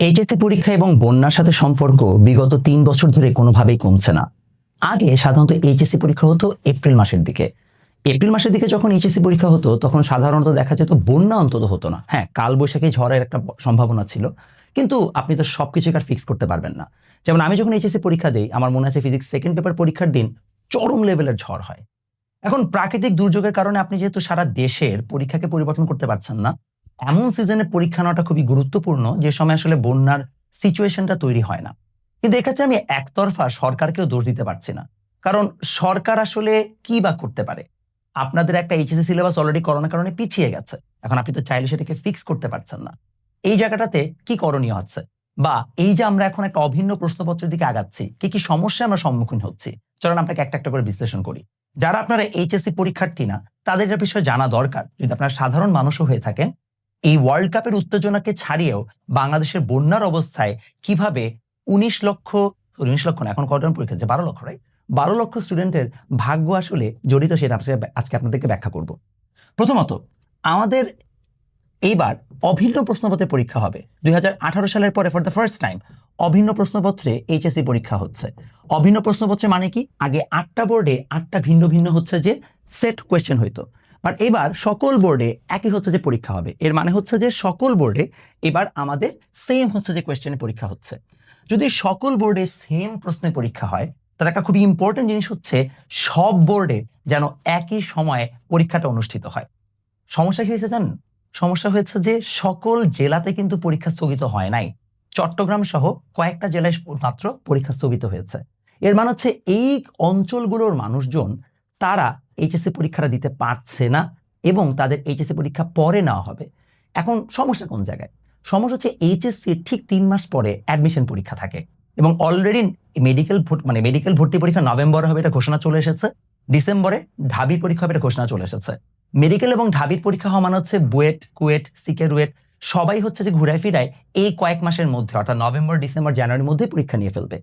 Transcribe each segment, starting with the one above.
HSC পরীক্ষা এবং বন্যার সাথে সম্পর্ক বিগত 3 বছর ধরে কোনোভাবেই কমছে না। আগে সাধারণত এইচএসসি পরীক্ষা হতো এপ্রিল মাসের দিকে। এপ্রিল মাসের দিকে যখন এইচএসসি পরীক্ষা হতো তখন সাধারণত দেখা যেত বন্যা অন্তত হতো না। হ্যাঁ, কালবৈশাখী ঝড়ের একটা সম্ভাবনা ছিল, কিন্তু আপনি তো সবকিছুকে আর ফিক্স করতে পারবেন না। যেমন আমি যখন এইচএসসি পরীক্ষা দিই, আমার মনে আছে ফিজিক্স সেকেন্ড পেপার পরীক্ষার দিন চরম লেভেলের ঝড় হয়। এখন প্রাকৃতিক দুর্যোগের কারণে আপনি যেহেতু সারা দেশের পরীক্ষাকে পরিবর্তন করতে পারছেন না, এমন সিজনে পরীক্ষা নেওয়াটা খুবই গুরুত্বপূর্ণ যে সময় আসলে বন্যার সিচুয়েশনটা তৈরি হয় না। কিন্তু এক্ষেত্রে আমি একতরফা সরকারকেও দোষ দিতে পারছি না, কারণ সরকার আসলে কি বা করতে পারে? আপনাদের একটা এইচএসসি সিলেবাস অলরেডি করোনার কারণে পিছিয়ে গেছে। এখন আপনি তো চাইলে সেটাকে ফিক্স করতে পারছেন না। এই জায়গাটাতে কি করণীয় আছে? বা এই যে আমরা এখন একটা অভিন্ন প্রশ্নপত্রের দিকে আগাচ্ছি, কি কি সমস্যা আমরা সম্মুখীন হচ্ছি? চলুন আপনাকে একটা একটা করে বিশ্লেষণ করি। যারা আপনারা এইচএসসি পরীক্ষার্থী না, তাদের এটা বিষয়ে জানা দরকার। যদি আপনারা সাধারণ মানুষও হয়ে থাকেন, এই ওয়ার্ল্ড কাপের উত্তেজনাকে ছাড়িয়েও বাংলাদেশের বন্যার অবস্থায় কিভাবে 19 লক্ষ না, এখন কতজন পরীক্ষা দিচ্ছে? 12 লক্ষ, রাইট? 12 লক্ষ স্টুডেন্টের ভাগ্য আসলে জড়িত, সেটা আজকে আপনাদেরকে ব্যাখ্যা করব। প্রথমত, আমাদের এইবার অভিন্ন প্রশ্নপত্রের পরীক্ষা হবে। 2018 সালের পরে ফর দ্য ফার্স্ট টাইম অভিন্ন প্রশ্নপত্রে এইচএসসি পরীক্ষা হচ্ছে। অভিন্ন প্রশ্নপত্রে মানে কি? আগে 8টা বোর্ডে 8টা ভিন্ন ভিন্ন হচ্ছে যে সেট কোয়েশ্চেন হইতো, বাট এবার সকল বোর্ডে একই হচ্ছে যে পরীক্ষা হবে। এর মানে হচ্ছে যে সকল বোর্ডে এবার আমাদের সেম হচ্ছে যে কোয়েশ্চেনের পরীক্ষা হচ্ছে। যদি সকল বোর্ডে সেম প্রশ্নের পরীক্ষা হয়, তাহলে একটা খুবই ইম্পর্টেন্ট জিনিস হচ্ছে সব বোর্ডে যেন একই সময়ে পরীক্ষাটা অনুষ্ঠিত হয়। সমস্যা কি হয়েছে জানেন? সমস্যা হয়েছে যে সকল জেলাতে কিন্তু পরীক্ষা স্থগিত হয় নাই। চট্টগ্রাম সহ কয়েকটা জেলায় মাত্র পরীক্ষা স্থগিত হয়েছে। এর মানে হচ্ছে এই অঞ্চলগুলোর মানুষজন তারা এইচএসসি পরীক্ষাটা দিতে পারছে না, এবং তাদের এইচএসসি পরীক্ষা পরে নেওয়া হবে। এখন সমস্যা কোন জায়গায়? সমস্যা হচ্ছে এইচএসসি ঠিক 3 মাস পরে অ্যাডমিশন পরীক্ষা থাকে, এবং অলরেডি মেডিকেল ভর্তি পরীক্ষা নভেম্বরে হবে, এটা ঘোষণা চলে এসেছে। ডিসেম্বরে ঢাবি পরীক্ষা হবে, এটা ঘোষণা চলে এসেছে। মেডিকেল এবং ঢাবির পরীক্ষা হওয়া মানে হচ্ছে বুয়েট, কুয়েট, সিকে রুয়েট সবাই হচ্ছে যে ঘুরায় ফিরায় এই কয়েক মাসের মধ্যে, অর্থাৎ নভেম্বর, ডিসেম্বর, জানুয়ারির মধ্যে পরীক্ষা নিয়ে ফেলবে।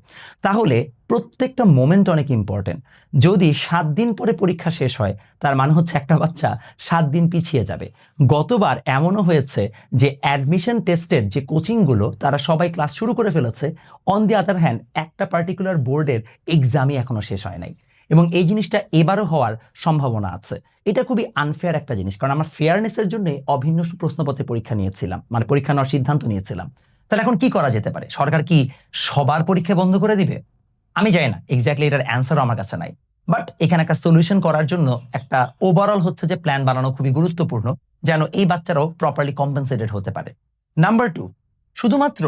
তাহলে প্রত্যেকটা মোমেন্ট অনেক ইম্পর্টেন্ট। যদি 7 দিন পরে পরীক্ষা শেষ হয়, তার মানে হচ্ছে একটা বাচ্চা 7 দিন পিছিয়ে যাবে। গতবার এমনও হয়েছে যে অ্যাডমিশন টেস্টের যে কোচিংগুলো তারা সবাই ক্লাস শুরু করে ফেলেছে, অন দি আদার হ্যান্ড একটা পার্টিকুলার বোর্ডের এক্সামই এখনো শেষ হয় নাই, এবং এই জিনিসটা এবারও হওয়ার সম্ভাবনা আছে। এটা খুবই আনফেয়ার একটা জিনিস, কারণ আমরা ফেয়ারনেসের জন্য অভিন্ন প্রশ্নপত্রে পরীক্ষা নিয়েছিলাম, মানে পরীক্ষা নেওয়ার সিদ্ধান্ত নিয়েছিলাম। তাহলে এখন কি করা যেতে পারে? সরকার কি সবার পরীক্ষা বন্ধ করে দিবে? আমি জানি না, এক্স্যাক্টলি এটার অ্যান্সারও আমার কাছে নাই। বাট এখানে একটা সলিউশন করার জন্য একটা ওভারঅল হচ্ছে যে প্ল্যান বানানো খুবই গুরুত্বপূর্ণ, যেন এই বাচ্চারাও প্রপারলি কম্পেনসেটেড হতে পারে। নাম্বার 2, শুধুমাত্র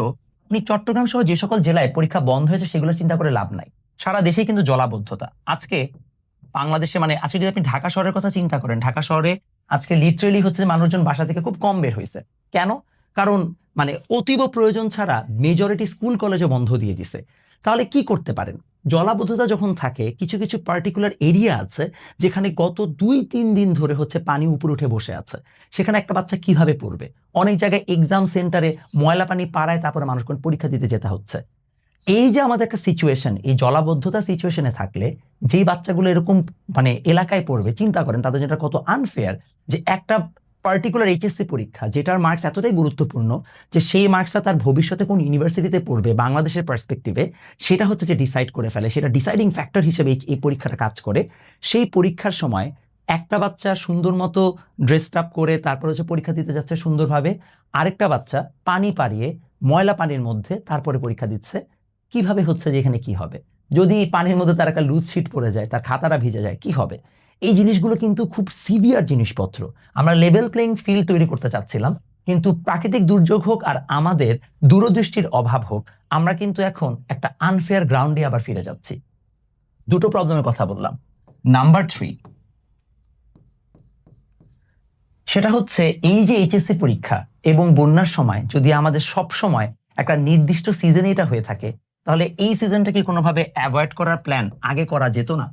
আপনি চট্টগ্রাম সহ যে সকল জেলায় পরীক্ষা বন্ধ হয়েছে সেগুলো চিন্তা করে লাভ নাই। সারা দেশেই কিন্তু জলাবদ্ধতা। আজকে বাংলাদেশে আজকে যদি আপনি ঢাকা শহরের কথা চিন্তা করেন, ঢাকা শহরে আজকে লিটারেলি হচ্ছে মানুষজন বাসা থেকে খুব কম বের হয়েছে। কেন? কারণ অতীব প্রয়োজন ছাড়া মেজরিটি স্কুল কলেজে বন্ধ দিয়ে দিছে। তাহলে কি করতে পারেন? জলাবদ্ধতা যখন থাকে, কিছু কিছু পার্টিকুলার এরিয়া আছে যেখানে গত 2-3 দিন ধরে হচ্ছে পানি উপরে উঠে বসে আছে। সেখানে একটা বাচ্চা কিভাবে পড়বে? অনেক জায়গায় এক্সাম সেন্টারে ময়লা পানি পাড়ায় তারপরে মানুষকে পরীক্ষা দিতে যেতে হচ্ছে। এই যে আমাদের একটা সিচুয়েশন, এই জলাবদ্ধতা সিচুয়েশনে থাকলে যেই বাচ্চাগুলো এরকম এলাকায় পড়বে, চিন্তা করেন তাদের যেটা কত আনফেয়ার, যে একটা পার্টিকুলার এইচএসসি পরীক্ষা যেটার মার্কস এতটাই গুরুত্বপূর্ণ যে সেই মার্কসটা তার ভবিষ্যতে কোন ইউনিভার্সিটিতে পড়বে বাংলাদেশের পার্সপেক্টিভে, সেটা হচ্ছে যে ডিসাইড করে ফেলে, সেটা ডিসাইডিং ফ্যাক্টর হিসেবে এই পরীক্ষাটা কাজ করে। সেই পরীক্ষার সময় একটা বাচ্চা সুন্দর মতো ড্রেসড আপ করে তারপর হচ্ছে পরীক্ষা দিতে যাচ্ছে সুন্দরভাবে, আরেকটা বাচ্চা পানি পাড়িয়ে ময়লা পানির মধ্যে তারপরে পরীক্ষা দিচ্ছে। কিভাবে হচ্ছে যে এখানে কি হবে? যদি পানির মধ্যে তার একটা লুজ শিট পড়ে যায়, তার খাতাটা ভিজে যায়, কি হবে? এই জিনিসগুলো কিন্তু খুব সিভিয়ার জিনিসপত্র। আমরা লেভেল প্লেইং ফিল্ড তৈরি করতে চাচ্ছিলাম, কিন্তু প্রাকৃতিক দুর্যোগ হোক আর আমাদের দূরদৃষ্টির অভাব হোক, আমরা কিন্তু এখন একটা আনফেয়ার গ্রাউন্ডে আবার ফিরে যাচ্ছি। দুটো প্রবলেমের কথা বললাম। নাম্বার 3, সেটা হচ্ছে এই যে এইচএসসি পরীক্ষা এবং বন্যার সময় যদি আমাদের সব সময় একটা নির্দিষ্ট সিজনে এটা হয়ে থাকে, তাহলে এই সিজনটা কি কোনোভাবে অ্যাভয়েড করার প্ল্যান আগে করা যেত না?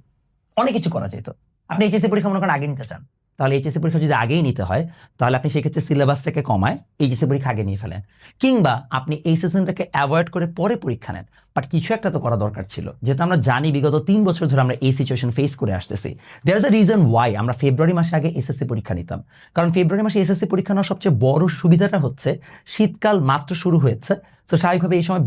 অনেক কিছু করা যেত। আপনি এইচএসসি পরীক্ষা মনে করেন আগে নিতে চান, তাহলে এইচএসসি পরীক্ষা যদি আগেই নিতে হয়, তাহলে আপনি সেক্ষেত্রে সিলেবাসটাকে কমায় এইচএসসি পরীক্ষা আগে নিয়ে ফেলেন, কিংবা আপনি এই সিজনটাকে অ্যাভয়েড করে পরে পরীক্ষা নেন। বাট কিছু একটা তো করা দরকার ছিল, যেহেতু আমরা জানি বিগত 3 বছর ধরে আমরা এই সিচুয়েশন ফেস করে আসতেছি। There is a reason why আমরা ফেব্রুয়ারি মাসে আগে এসএসসি পরীক্ষা নিতাম। কারণ ফেব্রুয়ারি মাসে এসএসসি পরীক্ষা নেওয়ার সবচেয়ে বড় সুবিধাটা হচ্ছে শীতকাল মাত্র শুরু হয়েছে, তো স্বাভাবিকভাবে এই সময়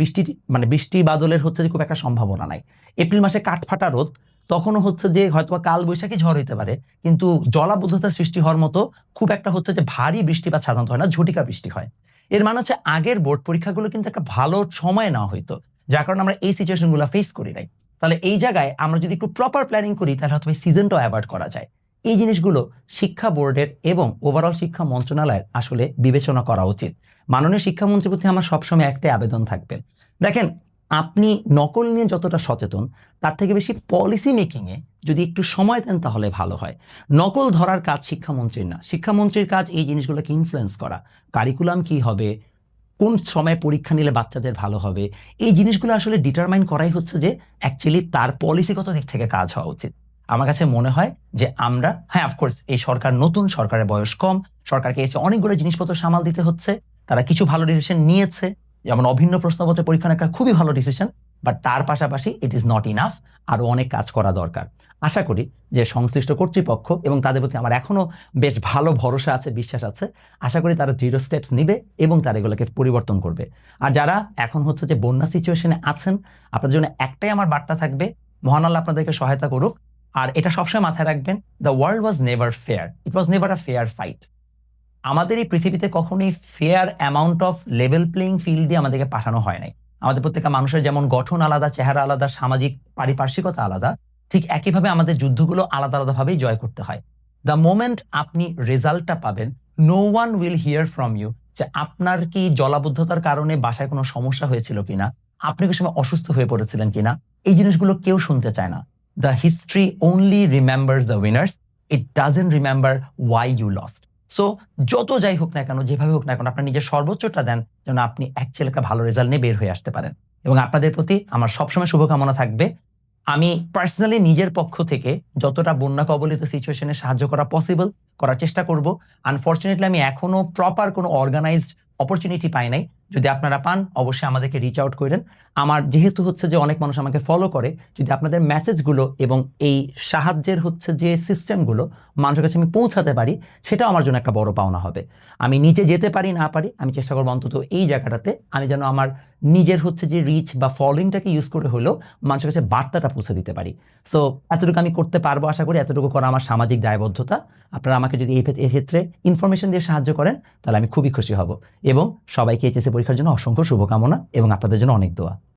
বৃষ্টি বাদলের হচ্ছে যে খুব একটা সম্ভাবনা নাই। এপ্রিল মাসে কাঠফাটা রোদ, তখনও হচ্ছে যে হয়তো কাল বৈশাখী ঝড় হইতে পারে, কিন্তু জলাবদ্ধতা সৃষ্টি হওয়ার মতো খুব একটা হচ্ছে যে ভারী বৃষ্টিপাত সাধারণত হয় না, ঝটিকা বৃষ্টি হয়। এর মানে হচ্ছে আগের বোর্ড পরীক্ষাগুলো কিন্তু একটা ভালো সময় নেওয়া হইতো, যার কারণে আমরা এই সিচুয়েশনগুলো ফেস করি নাই। তাহলে এই জায়গায় আমরা যদি একটু প্রপার প্ল্যানিং করি তাহলে হয়তো সিজনটাও অ্যাভয়েড করা যায়। এই জিনিসগুলো শিক্ষা বোর্ডের এবং ওভারঅল শিক্ষা মন্ত্রণালয়ের আসলে বিবেচনা করা উচিত। মাননীয় শিক্ষামন্ত্রীর প্রতি আমার সবসময় একটাই আবেদন থাকবে, দেখেন আপনি নকল নিয়ে যতটা সচেতন, তার থেকে বেশি পলিসি মেকিং এ যদি একটু সময় দেন তাহলে ভালো হয়। নকল ধরার কাজ শিক্ষামন্ত্রীর না, শিক্ষামন্ত্রীর কাজ এই জিনিসগুলোকে ইনফ্লুয়েন্স করা, কারিকুলাম কি হবে, কোন সময় পরীক্ষা নিলে বাচ্চাদের ভালো হবে, এই জিনিসগুলো আসলে ডিটারমাইন করাই হচ্ছে যে অ্যাকচুয়ালি তার পলিসিগত দিক থেকে কাজ হওয়া উচিত। আমার কাছে মনে হয় যে আমরা, হ্যাঁ অফকোর্স এই সরকার নতুন, সরকারের বয়স কম, সরকারকে এসে অনেকগুলো জিনিসপত্র সামাল দিতে হচ্ছে, তারা কিছু ভালো ডিসিশন নিয়েছে, যেমন অভিন্ন প্রশ্নপত্রের পরীক্ষা একটা খুবই ভালো ডিসিশন, বাট তার পাশাপাশি ইট ইজ নট ইনাফ, আরো অনেক কাজ করা দরকার। আশা করি যে সংশ্লিষ্ট কর্তৃপক্ষ এবং তাদের প্রতি আমার এখনো বেশ ভালো ভরসা আছে, বিশ্বাস আছে, আশা করি তারা দৃঢ় স্টেপস নিবে এবং তারা এগুলোকে পরিবর্তন করবে। আর যারা এখন হচ্ছে যে বন্যা সিচুয়েশনে আছেন, আপনাদের জন্য একটাই আমার বার্তা থাকবে, মহান আল্লাহ আপনাদেরকে সহায়তা করুক। আর এটা সবসময় মাথায় রাখবেন, the world was never fair, it was never a fair fight. আমাদের এই পৃথিবীতে কখনোই fair amount of level playing field দিয়ে আমাদেরকে পাঠানো হয় নাই। আমাদের প্রত্যেকটা মানুষের যেমন গঠন আলাদা, চেহারা আলাদা, সামাজিক পারিপার্শ্বিকতা আলাদা, ঠিক একইভাবে আমাদের যুদ্ধগুলো আলাদা আলাদাভাবেই জয় করতে হয়। দ্য মোমেন্ট আপনি রেজাল্টটা পাবেন, no one will hear from you যে আপনার কি জলাবদ্ধতার কারণে বাসায় কোনো সমস্যা হয়েছিল কিনা, আপনি কি সময় অসুস্থ হয়ে পড়েছিলেন কিনা, এই জিনিসগুলো কেউ শুনতে চায় না। The history only remembers the winners, it doesn't remember why you lost. So যত যাই হোক না কেন, যেভাবে হোক না কেন, আপনার নিজের সর্বোচ্চটা দেন যেন আপনি অ্যাকচুয়ালি একটা ভালো রেজাল্ট নিয়ে বের হয়ে আসতে পারেন। এবং আপনাদের প্রতি আমার সবসময় শুভকামনা থাকবে। আমি পার্সোনালি নিজের পক্ষ থেকে যতটা বন্যা কবলিত সিচুয়েশনে সাহায্য করা পসিবল করার চেষ্টা করব। আনফরচুনেটলি আমি এখনো প্রপার কোনো অর্গানাইজড অপরচুনিটি পাই নাই। যদি আপনারা পান অবশ্যই আমাদেরকে রিচ আউট করেন। আমার যেহেতু হচ্ছে যে অনেক মানুষ আমাকে ফলো করে, যদি আপনাদের মেসেজগুলো এবং এই সাহায্যের হচ্ছে যে সিস্টেমগুলো মানুষের কাছে আমি পৌঁছাতে পারি, সেটাও আমার জন্য একটা বড় পাওনা হবে। আমি নিজে যেতে পারি না পারি, আমি চেষ্টা করবো অন্তত এই জায়গাটাতে আমি যেন আমার নিজের হচ্ছে যে রিচ বা ফলোইংটাকে ইউজ করে হলেও মানুষের কাছে বার্তাটা পৌঁছে দিতে পারি। সো এতটুকু আমি করতে পারবো আশা করি, এতটুকু করা আমার সামাজিক দায়বদ্ধতা। আপনারা আমাকে যদি এই ক্ষেত্রে ইনফরমেশন দিয়ে সাহায্য করেন তাহলে আমি খুবই খুশি হব। এবং সবাইকে এইচএসসি পরীক্ষার জন্য অসংখ্য শুভকামনা এবং আপনাদের জন্য অনেক দোয়া।